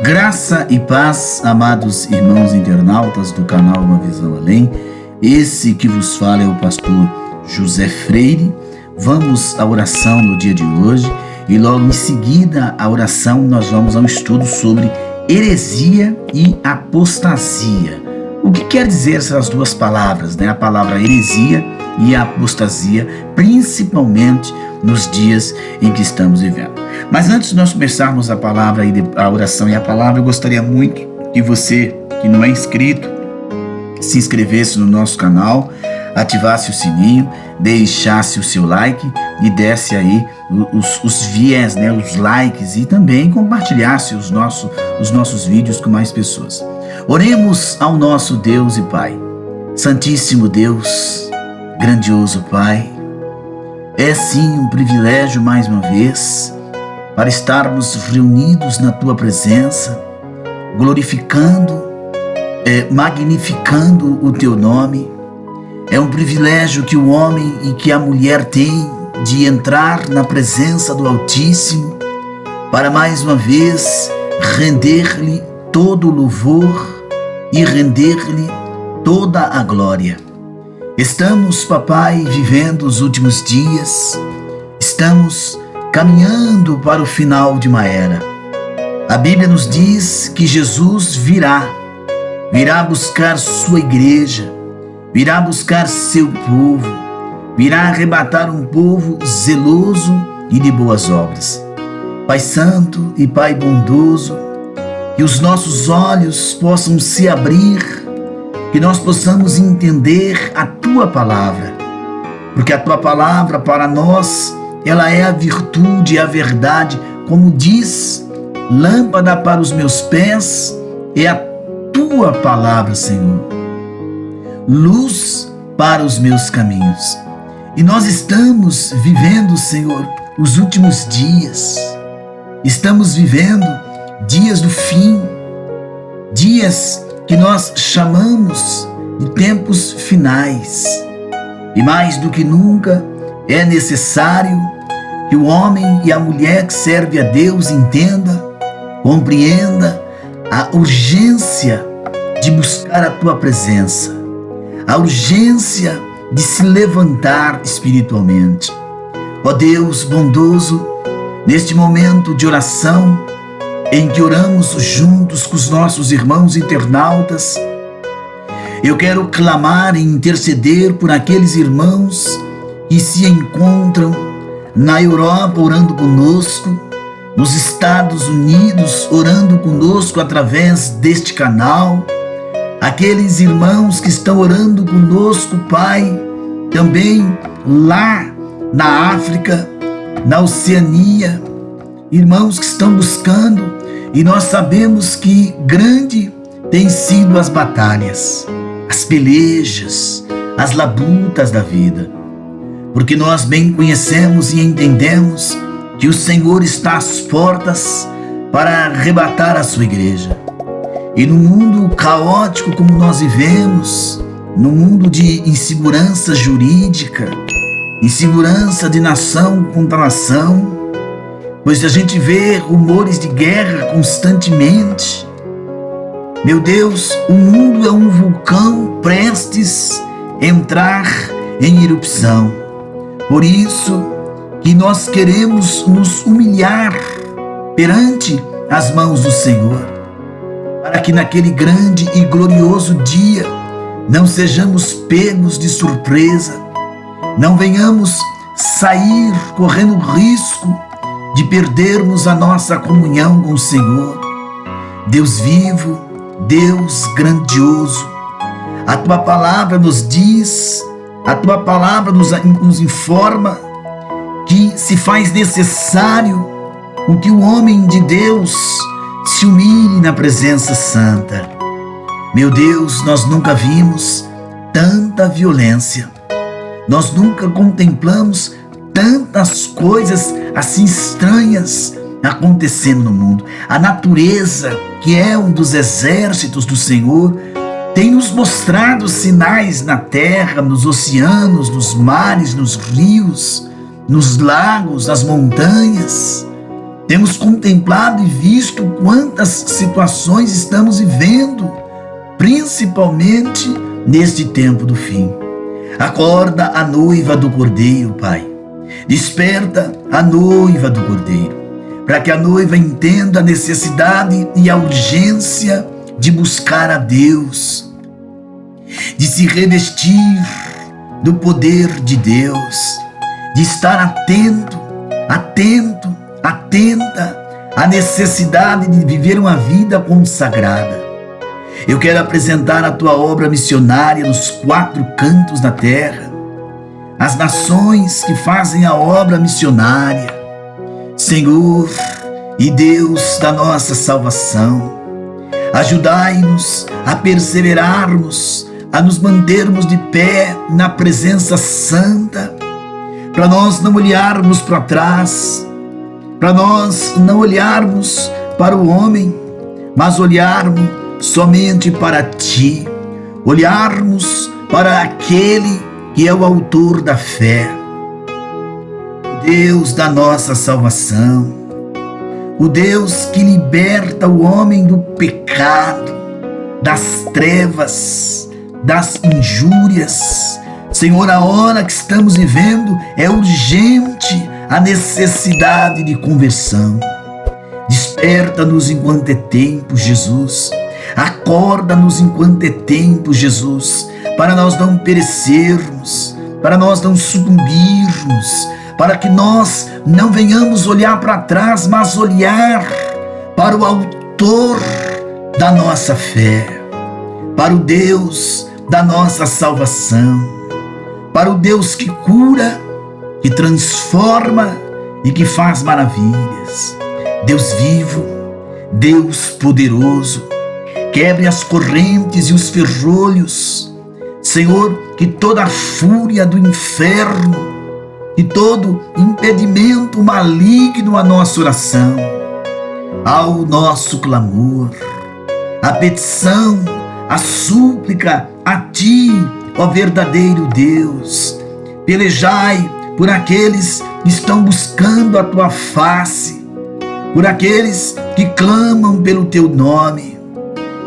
Graça e paz, amados irmãos internautas do canal Uma Visão Além. Esse que vos fala é o pastor José Freire. Vamos à oração no dia de hoje e logo em seguida à oração nós vamos a um estudo sobre heresia e apostasia. O que quer dizer essas duas palavras, né? A palavra heresia e a apostasia, principalmente nos dias em que estamos vivendo. Mas antes de nós começarmos a palavra, a oração e a palavra, eu gostaria muito que você, que não é inscrito, se inscrevesse no nosso canal, ativasse o sininho, deixasse o seu like e desse aí os viés, né, os likes, e também compartilhasse os nossos vídeos com mais pessoas. Oremos ao nosso Deus e Pai. Santíssimo Deus, grandioso Pai, é sim um privilégio mais uma vez para estarmos reunidos na Tua presença, glorificando, magnificando o Teu nome. É um privilégio que o homem e que a mulher têm de entrar na presença do Altíssimo para mais uma vez render-lhe todo o louvor e render-lhe toda a glória. Estamos, papai, vivendo os últimos dias, estamos caminhando para o final de uma era. A Bíblia nos diz que Jesus virá buscar sua igreja, virá buscar seu povo, virá arrebatar um povo zeloso e de boas obras. Pai Santo e Pai bondoso, que os nossos olhos possam se abrir, que nós possamos entender a Tua palavra, porque a Tua palavra para nós, ela é a virtude e a verdade, como diz, lâmpada para os meus pés é a Tua palavra, Senhor, luz para os meus caminhos. E nós estamos vivendo, Senhor, os últimos dias, estamos vivendo dias do fim, dias que nós chamamos de tempos finais. E mais do que nunca é necessário que o homem e a mulher que serve a Deus entenda, compreenda a urgência de buscar a Tua presença, a urgência de se levantar espiritualmente. Ó Deus bondoso, neste momento de oração, em que oramos juntos com os nossos irmãos internautas, eu quero clamar e interceder por aqueles irmãos que se encontram na Europa orando conosco, nos Estados Unidos orando conosco através deste canal, aqueles irmãos que estão orando conosco, Pai, também lá na África, na Oceania, irmãos que estão buscando, e nós sabemos que grande tem sido as batalhas, as pelejas, as labutas da vida, porque nós bem conhecemos e entendemos que o Senhor está às portas para arrebatar a sua igreja. E no mundo caótico como nós vivemos, no mundo de insegurança jurídica, insegurança de nação contra nação, pois a gente vê rumores de guerra constantemente. Meu Deus, o mundo é um vulcão prestes a entrar em erupção. Por isso que nós queremos nos humilhar perante as mãos do Senhor, para que naquele grande e glorioso dia não sejamos pegos de surpresa, não venhamos sair correndo risco de perdermos a nossa comunhão com o Senhor. Deus vivo, Deus grandioso, a Tua palavra nos diz, a Tua palavra nos informa que se faz necessário com que o homem de Deus se humilhe na presença santa. Meu Deus, nós nunca vimos tanta violência, nós nunca contemplamos tantas coisas assim estranhas acontecendo no mundo. A natureza, que é um dos exércitos do Senhor, tem nos mostrado sinais na terra, nos oceanos, nos mares, nos rios, nos lagos, nas montanhas. Temos contemplado e visto quantas situações estamos vivendo, principalmente neste tempo do fim. Acorda a noiva do Cordeiro, Pai. Desperta a noiva do Cordeiro, para que a noiva entenda a necessidade e a urgência de buscar a Deus, de se revestir do poder de Deus, de estar atenta à necessidade de viver uma vida consagrada. Eu quero apresentar a tua obra missionária nos 4 cantos da terra, as nações que fazem a obra missionária. Senhor e Deus da nossa salvação, ajudai-nos a perseverarmos, a nos mantermos de pé na presença santa, para nós não olharmos para trás, para nós não olharmos para o homem, mas olharmos somente para Ti, olharmos para aquele que é o autor da fé, o Deus da nossa salvação, o Deus que liberta o homem do pecado, das trevas, das injúrias. Senhor, a hora que estamos vivendo é urgente a necessidade de conversão. Desperta-nos enquanto é tempo, Jesus. Acorda-nos enquanto é tempo, Jesus, para nós não perecermos, para nós não sucumbirmos, para que nós não venhamos olhar para trás, mas olhar para o autor da nossa fé, para o Deus da nossa salvação, para o Deus que cura, que transforma e que faz maravilhas. Deus vivo, Deus poderoso, quebre as correntes e os ferrolhos. Senhor, que toda a fúria do inferno e todo impedimento maligno à nossa oração, ao nosso clamor, a petição, a súplica a Ti, ó verdadeiro Deus. Pelejai por aqueles que estão buscando a Tua face, por aqueles que clamam pelo Teu nome.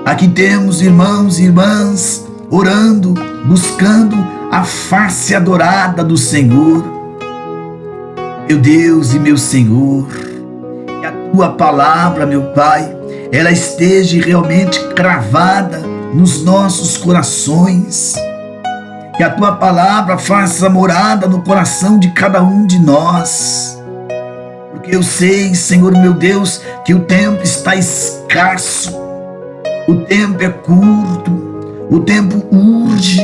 Aqui temos irmãos e irmãs orando, buscando a face adorada do Senhor. Meu Deus e meu Senhor, que a Tua palavra, meu Pai, ela esteja realmente cravada nos nossos corações. Que a Tua palavra faça morada no coração de cada um de nós. Porque eu sei, Senhor meu Deus, que o tempo está escasso, o tempo é curto, o tempo urge,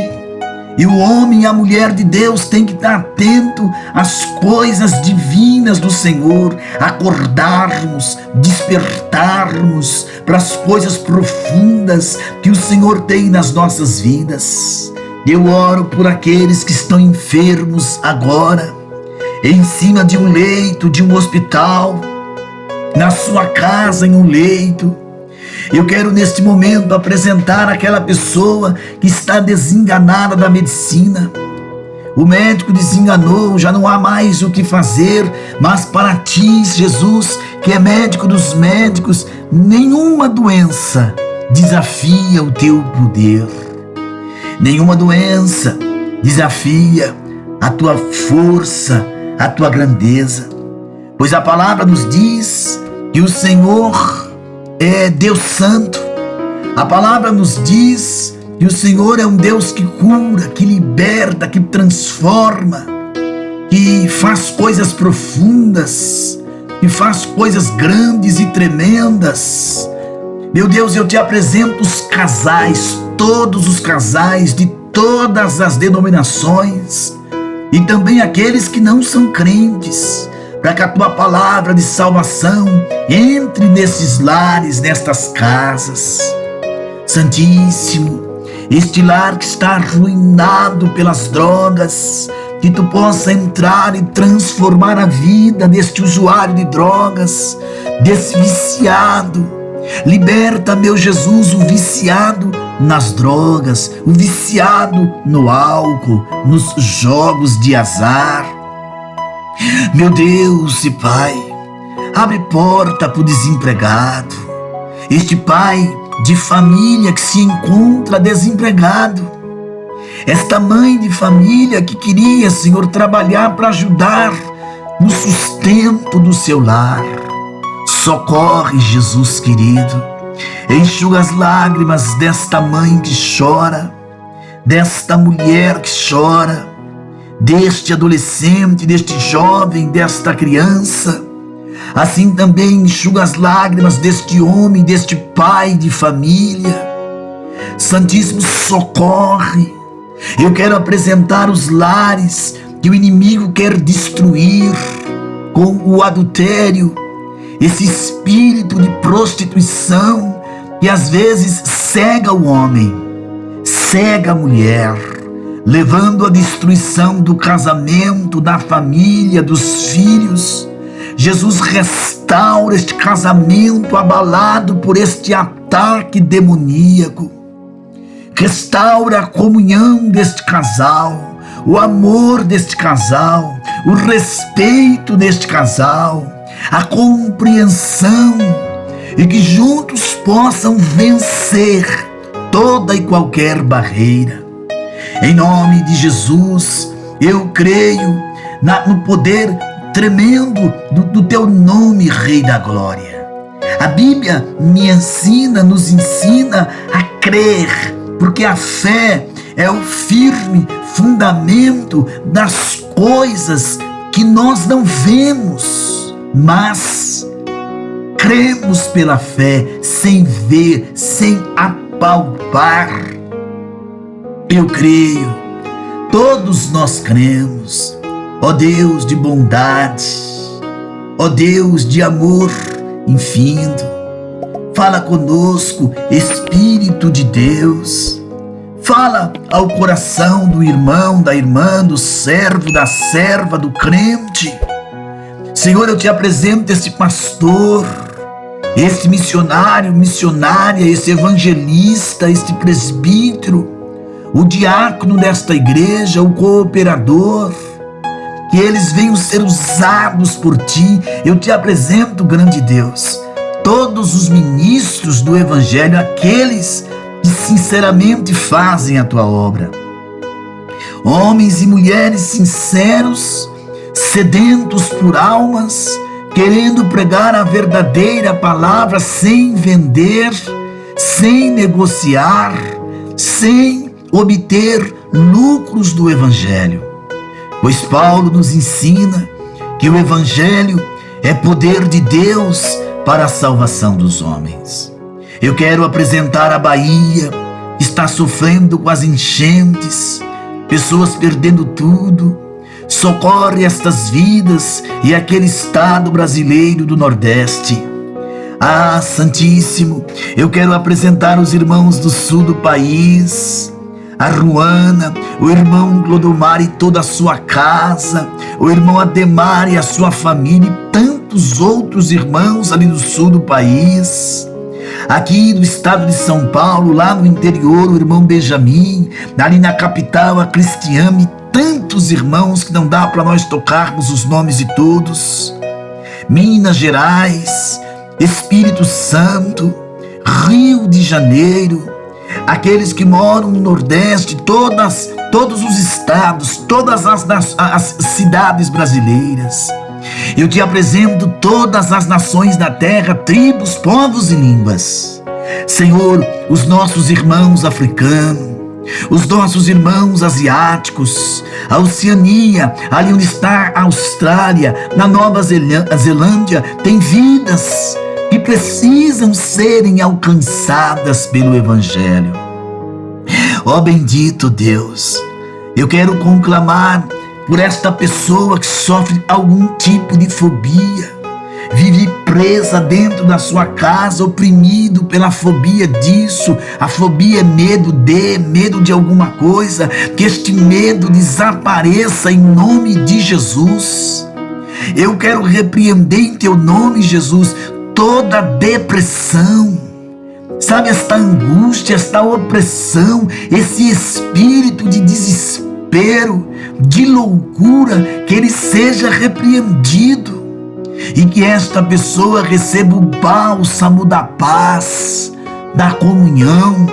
e o homem e a mulher de Deus tem que estar atento às coisas divinas do Senhor, acordarmos, despertarmos para as coisas profundas que o Senhor tem nas nossas vidas. Eu oro por aqueles que estão enfermos agora, em cima de um leito, de um hospital, na sua casa, em um leito. Eu quero neste momento apresentar aquela pessoa que está desenganada da medicina. O médico desenganou, já não há mais o que fazer, mas para Ti, Jesus, que é médico dos médicos, nenhuma doença desafia o Teu poder. Nenhuma doença desafia a Tua força, a Tua grandeza. Pois a palavra nos diz que o Senhor é Deus Santo. A palavra nos diz que o Senhor é um Deus que cura, que liberta, que transforma, que faz coisas profundas, que faz coisas grandes e tremendas. Meu Deus, eu Te apresento os casais, todos os casais de todas as denominações e também aqueles que não são crentes, para que a Tua palavra de salvação entre nesses lares, nestas casas. Santíssimo, este lar que está arruinado pelas drogas, que Tu possa entrar e transformar a vida deste usuário de drogas, desse viciado. Liberta, meu Jesus, o viciado nas drogas, o viciado no álcool, nos jogos de azar. Meu Deus e Pai, abre porta para o desempregado, este pai de família que se encontra desempregado, esta mãe de família que queria, Senhor, trabalhar para ajudar no sustento do seu lar. Socorre, Jesus querido, enxuga as lágrimas desta mãe que chora, desta mulher que chora, deste adolescente, deste jovem, desta criança. Assim também enxuga as lágrimas deste homem, deste pai de família. Santíssimo, socorre. Eu quero apresentar os lares que o inimigo quer destruir com o adultério, esse espírito de prostituição que às vezes cega o homem, cega a mulher, levando à destruição do casamento, da família, dos filhos. Jesus, restaura este casamento abalado por este ataque demoníaco. Restaura a comunhão deste casal, o amor deste casal, o respeito deste casal, a compreensão, e que juntos possam vencer toda e qualquer barreira. Em nome de Jesus, eu creio no poder tremendo do teu nome, Rei da Glória. A Bíblia nos ensina a crer, porque a fé é o firme fundamento das coisas que nós não vemos, mas cremos pela fé, sem ver, sem apalpar. Eu creio, todos nós cremos. Ó Deus de bondade, ó Deus de amor infindo, fala conosco, Espírito de Deus. Fala ao coração do irmão, da irmã, do servo, da serva, do crente. Senhor, eu te apresento esse pastor, esse missionário, missionária, esse evangelista, este presbítero, o diácono desta igreja, o cooperador, que eles venham ser usados por ti. Eu te apresento, grande Deus, todos os ministros do evangelho, aqueles que sinceramente fazem a tua obra, homens e mulheres sinceros, sedentos por almas, querendo pregar a verdadeira palavra sem vender, sem negociar, sem obter lucros do evangelho. Pois Paulo nos ensina que o evangelho é poder de Deus para a salvação dos homens. Eu quero apresentar a Bahia, que está sofrendo com as enchentes, pessoas perdendo tudo. Socorre estas vidas e aquele estado brasileiro do Nordeste. Ah, Santíssimo, eu quero apresentar os irmãos do sul do país, a Ruana, o irmão Clodomar e toda a sua casa, o irmão Ademar e a sua família, e tantos outros irmãos ali do sul do país. Aqui do estado de São Paulo, lá no interior, o irmão Benjamin, ali na capital, a Cristiane, e tantos irmãos que não dá para nós tocarmos os nomes de todos. Minas Gerais, Espírito Santo, Rio de Janeiro, aqueles que moram no Nordeste, todos os estados, todas as cidades brasileiras. Eu te apresento todas as nações da terra, tribos, povos e línguas. Senhor, os nossos irmãos africanos, os nossos irmãos asiáticos, a Oceania, ali onde está a Austrália, na Nova Zelândia, tem vidas que precisam serem alcançadas pelo Evangelho. Ó bendito Deus, eu quero conclamar por esta pessoa que sofre algum tipo de fobia, vive presa dentro da sua casa, oprimido pela fobia disso. A fobia é medo de alguma coisa, que este medo desapareça em nome de Jesus. Eu quero repreender em teu nome, Jesus, toda depressão, sabe, esta angústia, esta opressão, esse espírito de desespero, de loucura, que ele seja repreendido. e que esta pessoa receba o bálsamo da paz, da comunhão,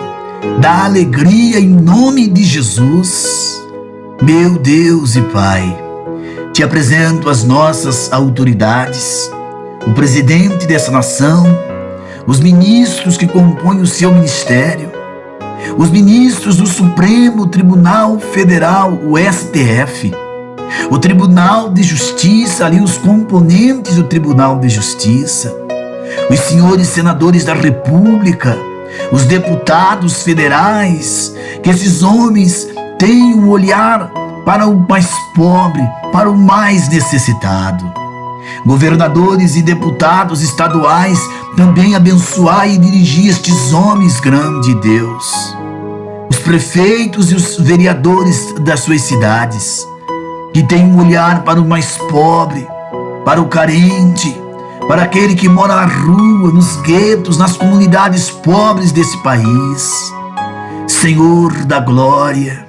da alegria em nome de Jesus. Meu Deus e Pai, te apresento as nossas autoridades, o presidente dessa nação, os ministros que compõem o seu ministério, os ministros do Supremo Tribunal Federal, o STF, o Tribunal de Justiça, ali os componentes do Tribunal de Justiça, os senhores senadores da República, os deputados federais, que esses homens tenham um olhar para o mais pobre, para o mais necessitado. Governadores e deputados estaduais, também abençoai e dirigi estes homens, grande Deus. Os prefeitos e os vereadores das suas cidades, que tenham um olhar para o mais pobre, para o carente, para aquele que mora na rua, nos guetos, nas comunidades pobres desse país. Senhor da glória,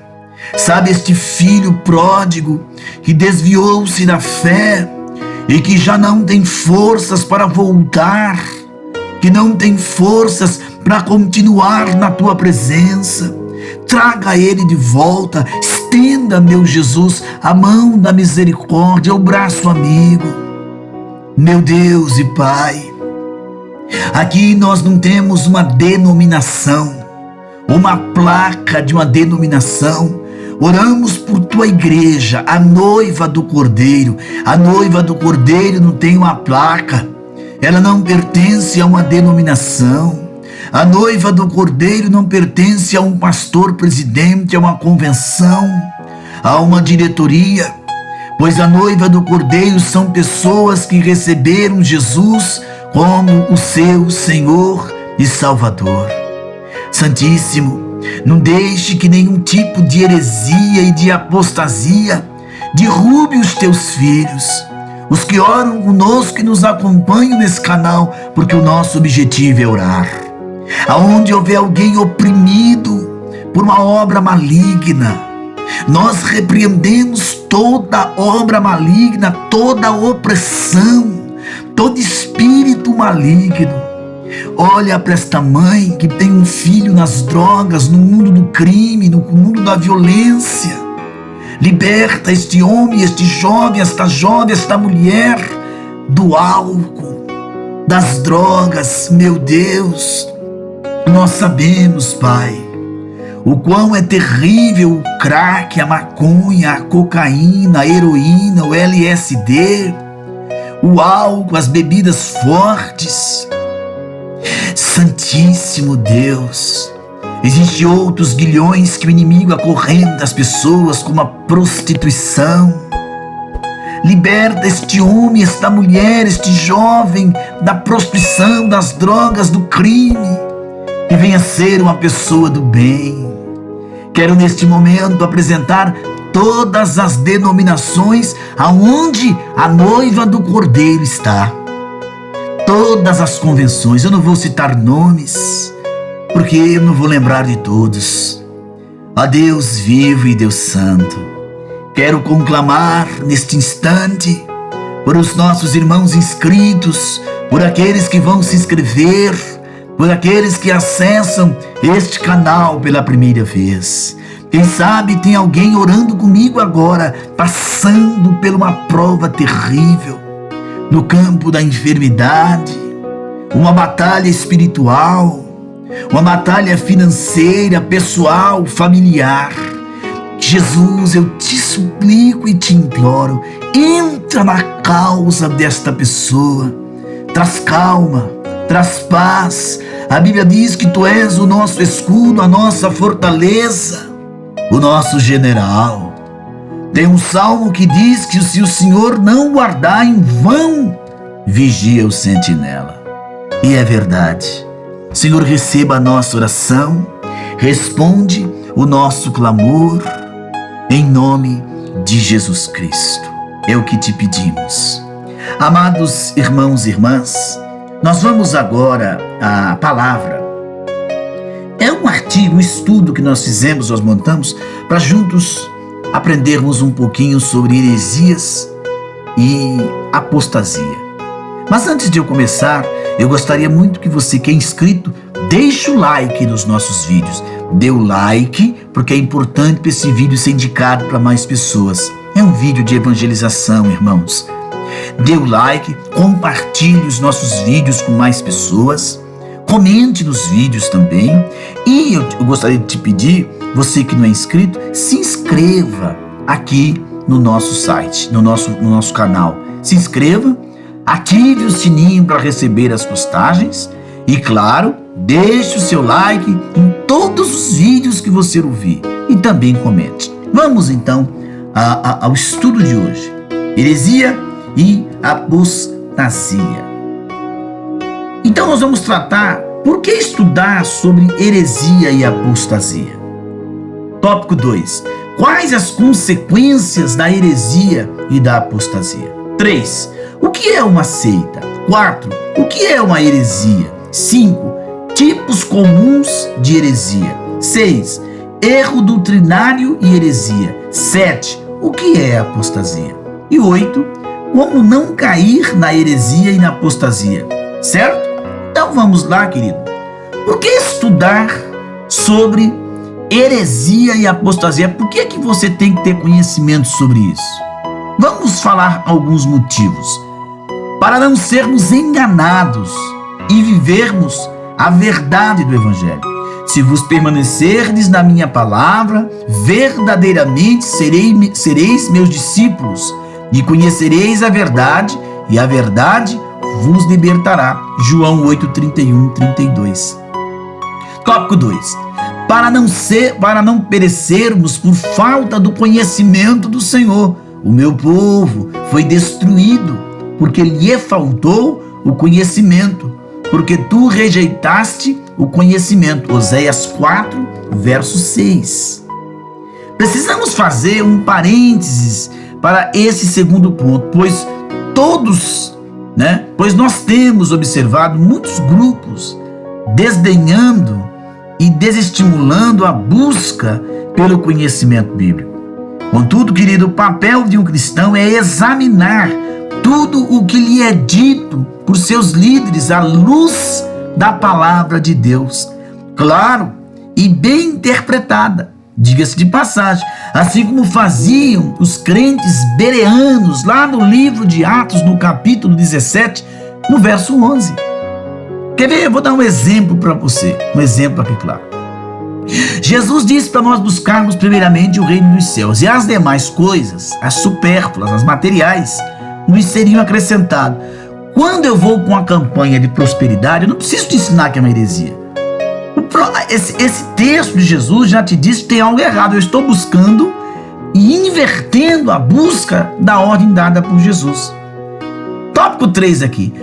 sabe este filho pródigo que desviou-se da fé e que já não tem forças para voltar, que não tem forças para continuar na tua presença. Traga ele de volta, estenda, meu Jesus, a mão da misericórdia, o braço amigo. Meu Deus e Pai, aqui nós não temos uma denominação, uma placa de uma denominação. Oramos por tua igreja, a noiva do Cordeiro. A noiva do Cordeiro não tem uma placa, ela não pertence a uma denominação. A noiva do Cordeiro não pertence a um pastor presidente, a uma convenção, a uma diretoria, pois a noiva do Cordeiro são pessoas que receberam Jesus como o seu Senhor e Salvador. Santíssimo, não deixe que nenhum tipo de heresia e de apostasia derrube os teus filhos, os que oram conosco e nos acompanham nesse canal, porque o nosso objetivo é orar. Aonde houver alguém oprimido por uma obra maligna, nós repreendemos toda obra maligna, toda opressão, todo espírito maligno. Olha para esta mãe que tem um filho nas drogas, no mundo do crime, no mundo da violência. Liberta este homem, este jovem, esta mulher do álcool, das drogas, meu Deus. Nós sabemos, Pai, o quão é terrível o crack, a maconha, a cocaína, a heroína, o LSD, o álcool, as bebidas fortes. Santíssimo Deus, existem outros guilhões que o inimigo acorrenta as pessoas, como a prostituição. Liberta este homem, esta mulher, este jovem da prostituição, das drogas, do crime, que venha ser uma pessoa do bem. Quero neste momento apresentar todas as denominações aonde a noiva do Cordeiro está. Todas as convenções, eu não vou citar nomes, porque eu não vou lembrar de todos. Ó Deus vivo e Deus santo, quero conclamar neste instante por os nossos irmãos inscritos, por aqueles que vão se inscrever, por aqueles que acessam este canal pela primeira vez. Quem sabe tem alguém orando comigo agora, passando por uma prova terrível, no campo da enfermidade, uma batalha espiritual, uma batalha financeira, pessoal, familiar. Jesus, eu te suplico e te imploro, entra na causa desta pessoa, traz calma, traz paz. A Bíblia diz que tu és o nosso escudo, a nossa fortaleza, o nosso general. Tem um salmo que diz que se o Senhor não guardar, em vão vigia o sentinela. E é verdade. Senhor, receba a nossa oração, responde o nosso clamor, em nome de Jesus Cristo. É o que te pedimos. Amados irmãos e irmãs, nós vamos agora à palavra. É um artigo, um estudo que nós fizemos, nós montamos, para juntos aprendermos um pouquinho sobre heresias e apostasia. Mas antes de eu começar, eu gostaria muito que você que é inscrito, deixe o like nos nossos vídeos. Dê o like, porque é importante para esse vídeo ser indicado para mais pessoas. É um vídeo de evangelização, irmãos. Dê o like, compartilhe os nossos vídeos com mais pessoas. Comente nos vídeos também. E eu gostaria de te pedir, você que não é inscrito, se inscreva aqui no nosso site, no nosso canal. Se inscreva, ative o sininho para receber as postagens e, claro, deixe o seu like em todos os vídeos que você ouvir e também comente. Vamos então ao estudo de hoje. Heresia e apostasia. Então nós vamos tratar por que estudar sobre heresia e apostasia. Tópico 2. Quais as consequências da heresia e da apostasia? 3. O que é uma seita? 4. O que é uma heresia? 5. Tipos comuns de heresia. 6. Erro doutrinário e heresia. 7. O que é apostasia? E 8. Como não cair na heresia e na apostasia. Certo? Então vamos lá, querido. Por que estudar sobre heresia e apostasia? Por que você tem que ter conhecimento sobre isso? Vamos falar alguns motivos. Para não sermos enganados e vivermos a verdade do Evangelho. Se vos permanecerdes na minha palavra, verdadeiramente sereis meus discípulos, e conhecereis a verdade, e a verdade vos libertará. João 8:31, 32. Tópico 2. Para não perecermos por falta do conhecimento do Senhor, o meu povo foi destruído, porque lhe faltou o conhecimento, porque tu rejeitaste o conhecimento. Oséias 4, verso 6. Precisamos fazer um parênteses para esse segundo ponto, pois nós temos observado muitos grupos desdenhando e desestimulando a busca pelo conhecimento bíblico. Contudo, querido, o papel de um cristão é examinar tudo o que lhe é dito por seus líderes à luz da palavra de Deus, claro, e bem interpretada, diga-se de passagem, assim como faziam os crentes bereanos lá no livro de Atos, no capítulo 17, no verso 11. Quer ver? Eu vou dar um exemplo para você, um exemplo aqui claro. Jesus disse para nós buscarmos primeiramente o reino dos céus, e as demais coisas, as supérfluas, as materiais, nos seriam acrescentadas. Quando eu vou com uma campanha de prosperidade, eu não preciso te ensinar que é uma heresia. Esse texto de Jesus já te diz que tem algo errado. Eu estou buscando e invertendo a busca da ordem dada por Jesus. Tópico 3 aqui.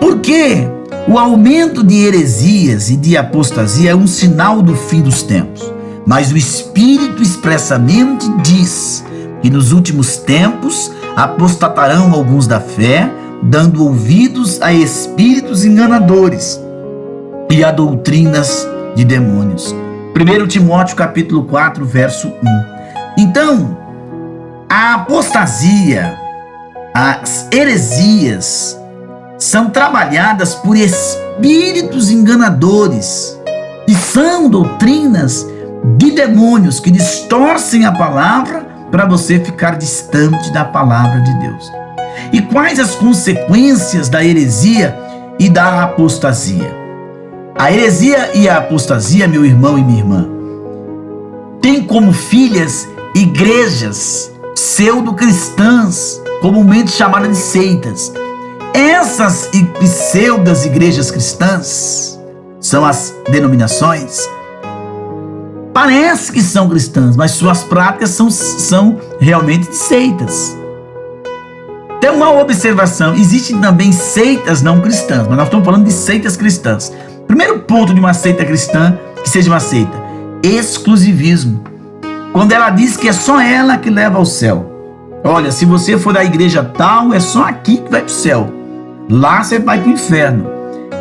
Por que o aumento de heresias e de apostasia é um sinal do fim dos tempos? Mas o Espírito expressamente diz que nos últimos tempos apostatarão alguns da fé, dando ouvidos a espíritos enganadores e a doutrinas de demônios. 1 Timóteo capítulo 4, verso 1. Então, a apostasia, as heresias, são trabalhadas por espíritos enganadores e são doutrinas de demônios que distorcem a palavra para você ficar distante da palavra de Deus. E quais as consequências da heresia e da apostasia? A heresia e a apostasia, meu irmão e minha irmã, tem como filhas igrejas pseudo-cristãs, comumente chamadas de seitas. Essas pseudas igrejas cristãs são as denominações. Parece que são cristãs, mas suas práticas são realmente seitas. Tem uma observação: existem também seitas não cristãs, mas nós estamos falando de seitas cristãs. Primeiro ponto de uma seita cristã, que seja uma seita: exclusivismo. Quando ela diz que é só ela que leva ao céu. Olha, se você for da igreja tal, é só aqui que vai para o céu. Lá você vai para o inferno.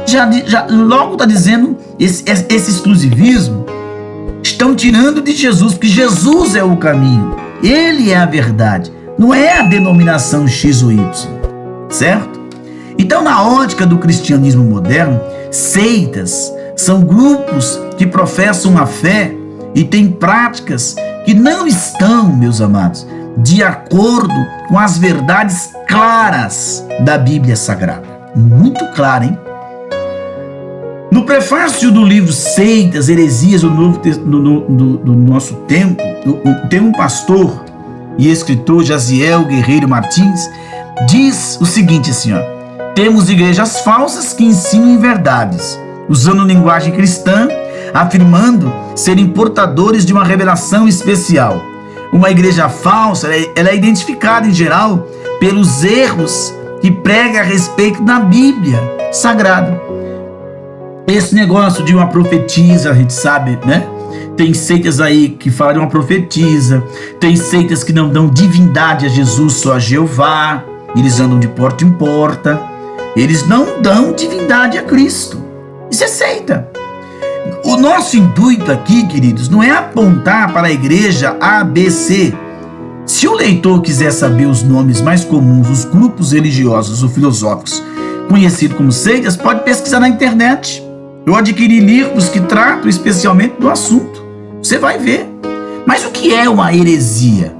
Já logo está dizendo, esse exclusivismo estão tirando de Jesus, porque Jesus é o caminho. Ele é a verdade. Não é a denominação X ou Y. Certo? Então, na ótica do cristianismo moderno, seitas são grupos que professam uma fé e têm práticas que não estão, meus amados, de acordo com as verdades claras da Bíblia Sagrada. Muito clara, hein? No prefácio do livro Seitas, Heresias do nosso tempo, tem um pastor e escritor, Jaziel Guerreiro Martins, diz o seguinte assim, ó: temos igrejas falsas que ensinam verdades, usando linguagem cristã, afirmando serem portadores de uma revelação especial. Uma igreja falsa, ela é identificada em geral pelos erros que prega a respeito da Bíblia Sagrada. Esse negócio de uma profetisa, a gente sabe, né? Tem seitas aí que falam de uma profetisa, tem seitas que não dão divindade a Jesus, só a Jeová, eles andam de porta em porta, eles não dão divindade a Cristo. Isso é seita. O nosso intuito aqui, queridos, não é apontar para a igreja ABC. Se o leitor quiser saber os nomes mais comuns dos grupos religiosos ou filosóficos conhecidos como seitas, pode pesquisar na internet. Eu adquiri livros que tratam especialmente do assunto. Você vai ver. Mas o que é uma heresia?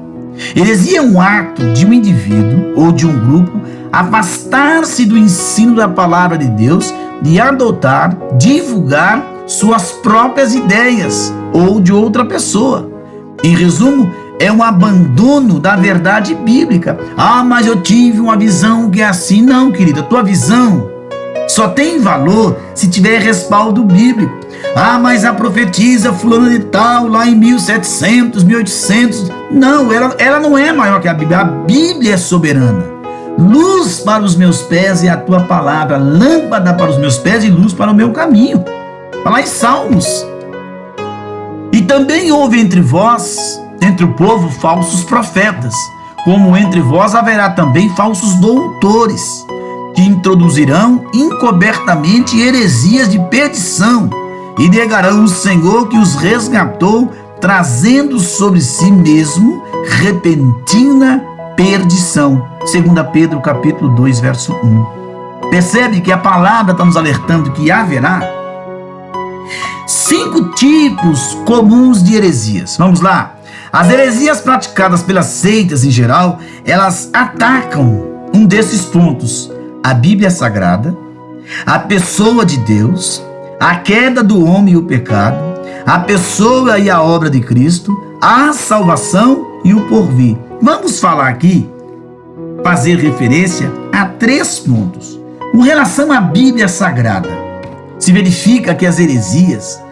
Heresia é um ato de um indivíduo ou de um grupo afastar-se do ensino da palavra de Deus e adotar, divulgar suas próprias ideias ou de outra pessoa. Em resumo, é um abandono da verdade bíblica. Ah, mas eu tive uma visão que é assim. Não, querida, tua visão só tem valor se tiver respaldo bíblico. Ah, mas a profetisa fulana de tal, lá em 1700, 1800... Não, ela não é maior que a Bíblia. A Bíblia é soberana. Luz para os meus pés é a tua palavra, lâmpada para os meus pés e luz para o meu caminho. Está lá em Salmos. E também houve entre vós, entre o povo, falsos profetas, como entre vós haverá também falsos doutores, que introduzirão encobertamente heresias de perdição, e negarão o Senhor que os resgatou, trazendo sobre si mesmo repentina perdição. 2 Pedro capítulo 2, verso 1. Percebe que a palavra está nos alertando que haverá 5 tipos comuns de heresias. Vamos lá. As heresias praticadas pelas seitas em geral, elas atacam um desses pontos: a Bíblia Sagrada, a pessoa de Deus, a queda do homem e o pecado, a pessoa e a obra de Cristo, a salvação e o porvir. Vamos falar aqui, fazer referência a 3 pontos. Com relação à Bíblia Sagrada, se verifica que as heresias,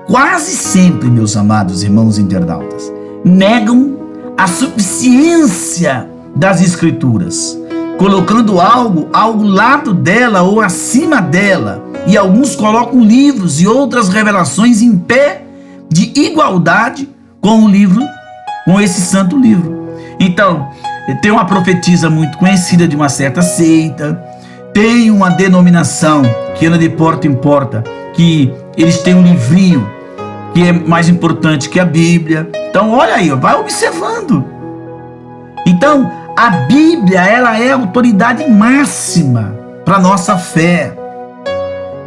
quase sempre, meus amados irmãos internautas, negam a suficiência das Escrituras, colocando algo ao lado dela ou acima dela, e alguns colocam livros e outras revelações em pé de igualdade com o livro, com esse santo livro. Então, tem uma profetisa muito conhecida de uma certa seita, tem uma denominação que anda de porta em porta, que eles têm um livrinho que é mais importante que a Bíblia. Então, olha aí, vai observando. Então, a Bíblia, ela é a autoridade máxima para a nossa fé.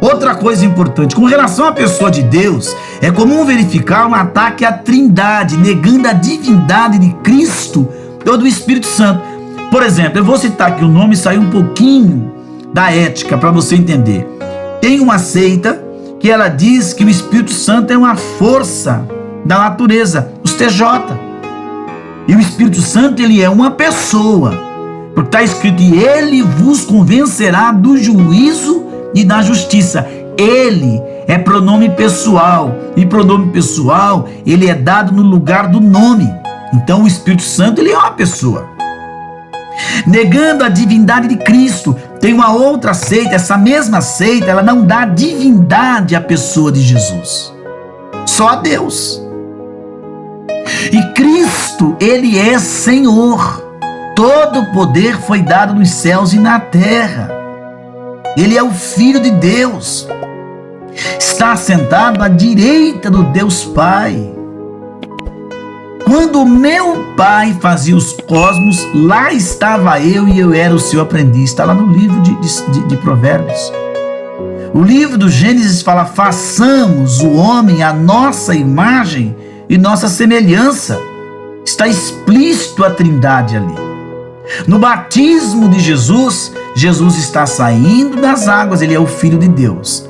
Outra coisa importante, com relação à pessoa de Deus, é comum verificar um ataque à Trindade, negando a divindade de Cristo ou do Espírito Santo. Por exemplo, eu vou citar aqui o nome e sair um pouquinho da ética para você entender. Tem uma seita que ela diz que o Espírito Santo é uma força da natureza, os TJ. E o Espírito Santo, ele é uma pessoa, porque está escrito: e ele vos convencerá do juízo e da justiça. Ele é pronome pessoal, e pronome pessoal, ele é dado no lugar do nome. Então o Espírito Santo, ele é uma pessoa. Negando a divindade de Cristo, tem uma outra seita, essa mesma seita, ela não dá divindade à pessoa de Jesus, só a Deus. E Cristo, ele é Senhor. Todo o poder foi dado nos céus e na terra. Ele é o Filho de Deus. Está sentado à direita do Deus Pai. Quando meu pai fazia os cosmos, lá estava eu e eu era o seu aprendiz. Está lá no livro de Provérbios. O livro do Gênesis fala: façamos o homem à nossa imagem e nossa semelhança. Está explícito a Trindade ali. No batismo de Jesus, Jesus está saindo das águas, ele é o Filho de Deus.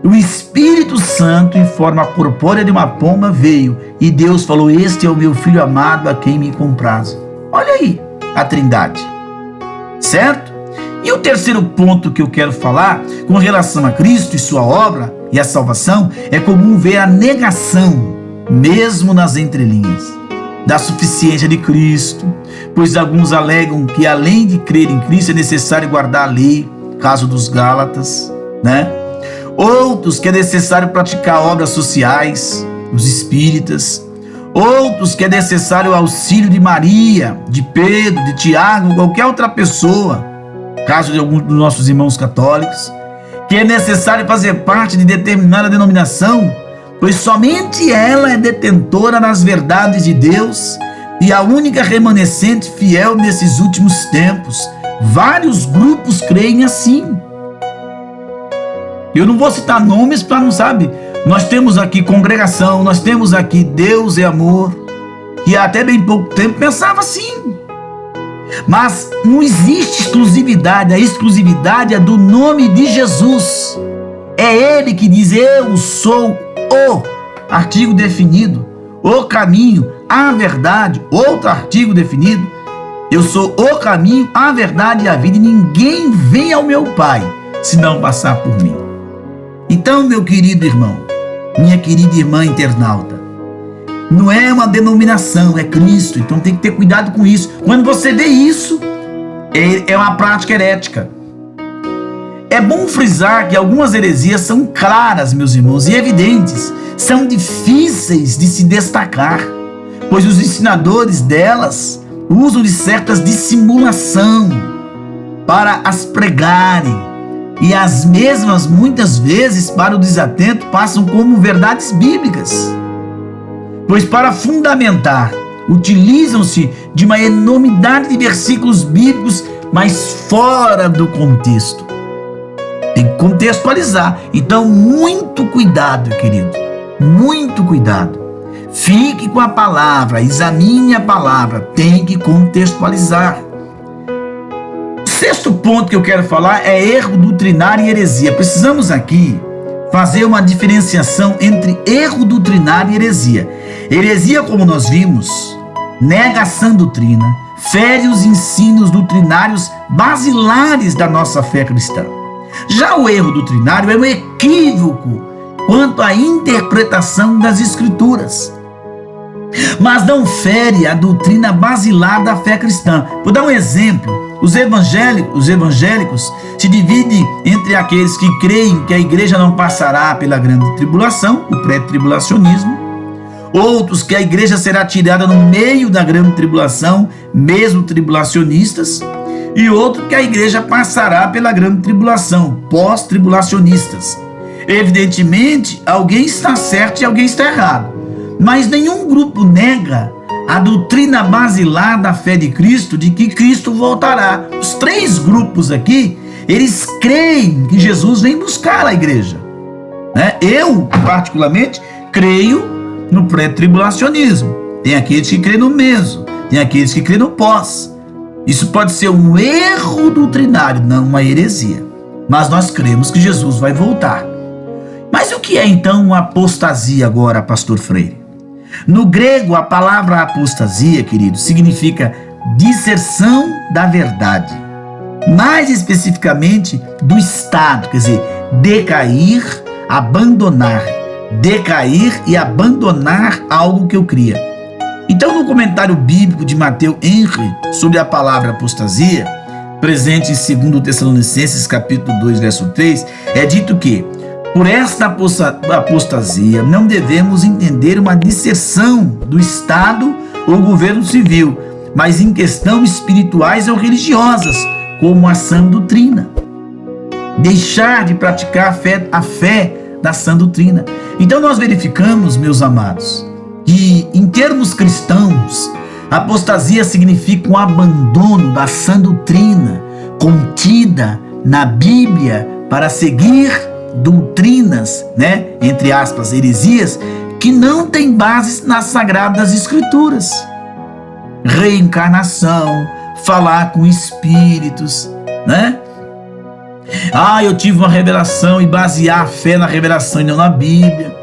O Espírito Santo, em forma corpórea de uma pomba, veio e Deus falou: este é o meu Filho amado a quem me comprazo. Olha aí a Trindade, certo? E o terceiro ponto que eu quero falar com relação a Cristo e sua obra e a salvação, é comum ver a negação, mesmo nas entrelinhas, da suficiência de Cristo, pois alguns alegam que além de crer em Cristo é necessário guardar a lei, caso dos Gálatas, né? Outros que é necessário praticar obras sociais, os espíritas. Outros que é necessário o auxílio de Maria, de Pedro, de Tiago, qualquer outra pessoa, caso de alguns dos nossos irmãos católicos, que é necessário fazer parte de determinada denominação, pois somente ela é detentora das verdades de Deus e a única remanescente fiel nesses últimos tempos. Vários grupos creem assim. Eu não vou citar nomes para não saber. Nós temos aqui congregação, nós temos aqui Deus é amor, que até bem pouco tempo pensava assim. Mas não existe exclusividade, a exclusividade é do nome de Jesus. É Ele que diz: eu sou o artigo definido, o caminho, a verdade, outro artigo definido. Eu sou o caminho, a verdade e a vida, e ninguém vem ao meu Pai se não passar por mim. Então, meu querido irmão, minha querida irmã internauta, não é uma denominação, é Cristo. Então tem que ter cuidado com isso. Quando você vê isso, é uma prática herética. É bom frisar que algumas heresias são claras, meus irmãos, e evidentes. São difíceis de se destacar, pois os ensinadores delas usam de certas dissimulação para as pregarem. E as mesmas, muitas vezes, para o desatento, passam como verdades bíblicas. Pois para fundamentar, utilizam-se de uma enormidade de versículos bíblicos, mas fora do contexto. Tem que contextualizar. Então, muito cuidado, querido. Muito cuidado. Fique com a palavra, examine a palavra, tem que contextualizar. O sexto ponto que eu quero falar é erro doutrinário e heresia. Precisamos aqui fazer uma diferenciação entre erro doutrinário e heresia. Heresia, como nós vimos, nega a sã doutrina, fere os ensinos doutrinários basilares da nossa fé cristã. Já o erro doutrinário é um equívoco quanto à interpretação das Escrituras, mas não fere a doutrina basilar da fé cristã. Vou dar um exemplo. Os evangélicos se dividem entre aqueles que creem que a igreja não passará pela grande tribulação, o pré-tribulacionismo, outros que a igreja será tirada no meio da grande tribulação, mesmo tribulacionistas, e outros que a igreja passará pela grande tribulação, pós-tribulacionistas. Evidentemente, alguém está certo e alguém está errado, mas nenhum grupo nega a doutrina basilar da fé de Cristo, de que Cristo voltará. Os três grupos aqui, eles creem que Jesus vem buscar a igreja, né? Eu, particularmente, creio no pré-tribulacionismo. Tem aqueles que creem no mesmo, tem aqueles que creem no pós. Isso pode ser um erro doutrinário, não uma heresia. Mas nós cremos que Jesus vai voltar. Mas o que é então uma apostasia agora, pastor Freire? No grego, a palavra apostasia, querido, significa disserção da verdade. Mais especificamente, do estado, quer dizer, decair, abandonar. Decair e abandonar algo que eu cria. Então, no comentário bíblico de Mateus Henry sobre a palavra apostasia, presente em 2 Tessalonicenses capítulo 2, verso 3, é dito que por esta apostasia não devemos entender uma disserção do Estado ou governo civil, mas em questões espirituais ou religiosas, como a sã doutrina. Deixar de praticar a fé da sã doutrina. Então nós verificamos, meus amados, que, em termos cristãos, apostasia significa um abandono da sã doutrina contida na Bíblia para seguir doutrinas, entre aspas, heresias, que não têm bases nas Sagradas Escrituras. Reencarnação, falar com espíritos, eu tive uma revelação e basear a fé na revelação e não na Bíblia.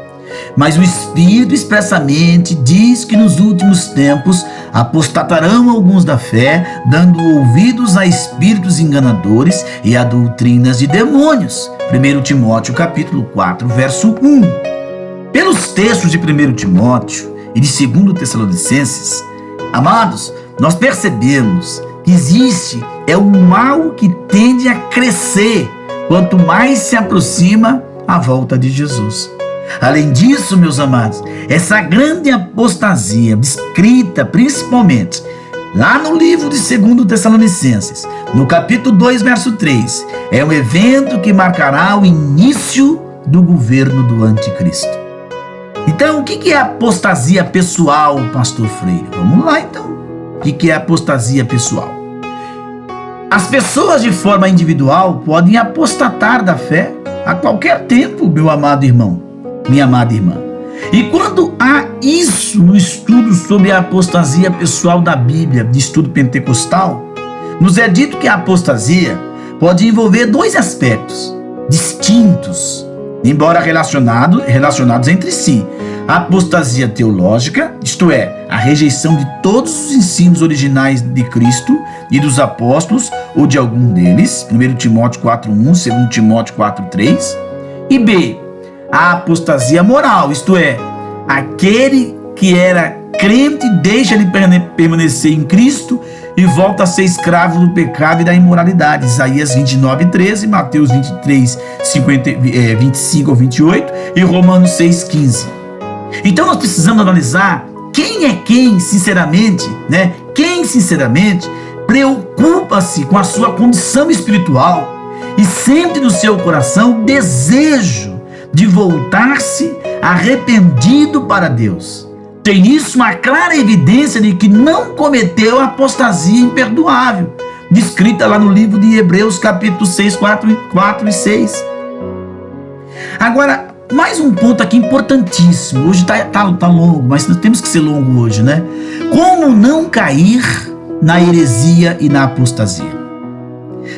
Mas o Espírito expressamente diz que nos últimos tempos apostatarão alguns da fé, dando ouvidos a espíritos enganadores e a doutrinas de demônios. 1 Timóteo capítulo 4, verso 1. Pelos textos de 1 Timóteo e de 2 Tessalonicenses, amados, nós percebemos que existe um mal que tende a crescer quanto mais se aproxima a volta de Jesus. Além disso, meus amados, essa grande apostasia, descrita principalmente lá no livro de 2 Tessalonicenses, no capítulo 2, verso 3, é um evento que marcará o início do governo do anticristo. Então, o que é apostasia pessoal, pastor Freire? Vamos lá, então. O que é apostasia pessoal? As pessoas de forma individual podem apostatar da fé a qualquer tempo, meu amado irmão, minha amada irmã. E quando há isso no estudo sobre a apostasia pessoal da Bíblia, de estudo pentecostal, nos é dito que a apostasia pode envolver dois aspectos distintos, embora relacionados entre si. A apostasia teológica, isto é, a rejeição de todos os ensinos originais de Cristo e dos apóstolos, ou de algum deles, 1 Timóteo 4:1, 2 Timóteo 4:3, e B, a apostasia moral, isto é, aquele que era crente deixa de permanecer em Cristo e volta a ser escravo do pecado e da imoralidade. Isaías 29:13, Mateus 23, 25 ao 28 e Romanos 6:15. Então nós precisamos analisar quem é quem, sinceramente, quem sinceramente preocupa-se com a sua condição espiritual e sente no seu coração desejo de voltar-se arrependido para Deus. Tem nisso uma clara evidência de que não cometeu a apostasia imperdoável, descrita lá no livro de Hebreus, capítulo 6, 4 e 6. Agora, mais um ponto aqui importantíssimo. Hoje tá longo, mas nós temos que ser longo hoje, Como não cair na heresia e na apostasia?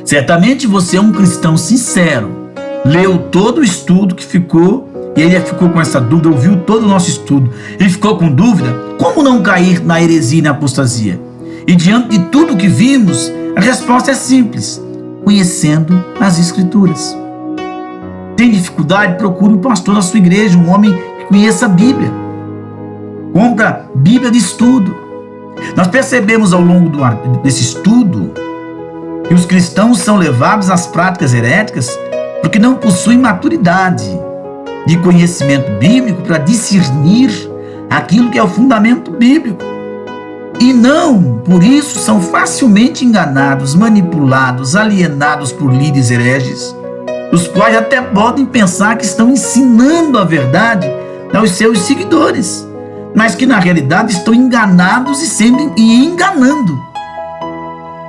Certamente você é um cristão sincero, leu todo o estudo que ficou, e ele ficou com essa dúvida, ouviu todo o nosso estudo, e ficou com dúvida, como não cair na heresia e na apostasia? E diante de tudo que vimos, a resposta é simples: conhecendo as Escrituras. Tem dificuldade? Procure um pastor da sua igreja, um homem que conheça a Bíblia. Compra Bíblia de estudo. Nós percebemos ao longo desse estudo que os cristãos são levados às práticas heréticas porque não possuem maturidade de conhecimento bíblico para discernir aquilo que é o fundamento bíblico. E não, por isso, são facilmente enganados, manipulados, alienados por líderes hereges, os quais até podem pensar que estão ensinando a verdade aos seus seguidores, mas que na realidade estão enganados e enganando.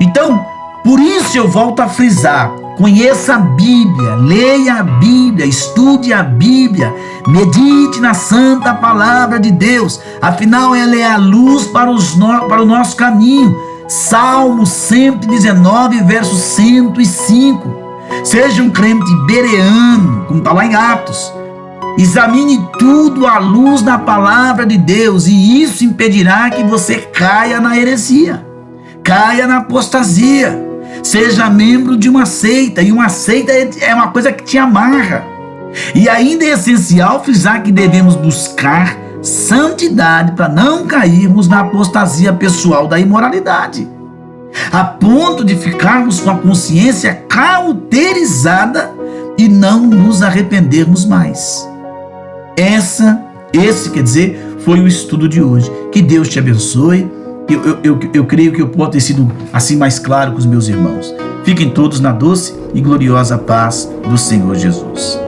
Então, por isso eu volto a frisar: conheça a Bíblia, leia a Bíblia, estude a Bíblia, medite na santa palavra de Deus, afinal ela é a luz para o nosso caminho. Salmo 119, verso 105. Seja um crente bereano, como está lá em Atos. Examine tudo à luz da palavra de Deus, e isso impedirá que você caia na heresia, caia na apostasia. Seja membro de uma seita, e uma seita é uma coisa que te amarra. E ainda é essencial frisar que devemos buscar santidade para não cairmos na apostasia pessoal da imoralidade, a ponto de ficarmos com a consciência cauterizada e não nos arrependermos mais. Esse foi o estudo de hoje. Que Deus te abençoe. Eu creio que eu posso ter sido assim mais claro com os meus irmãos. Fiquem todos na doce e gloriosa paz do Senhor Jesus.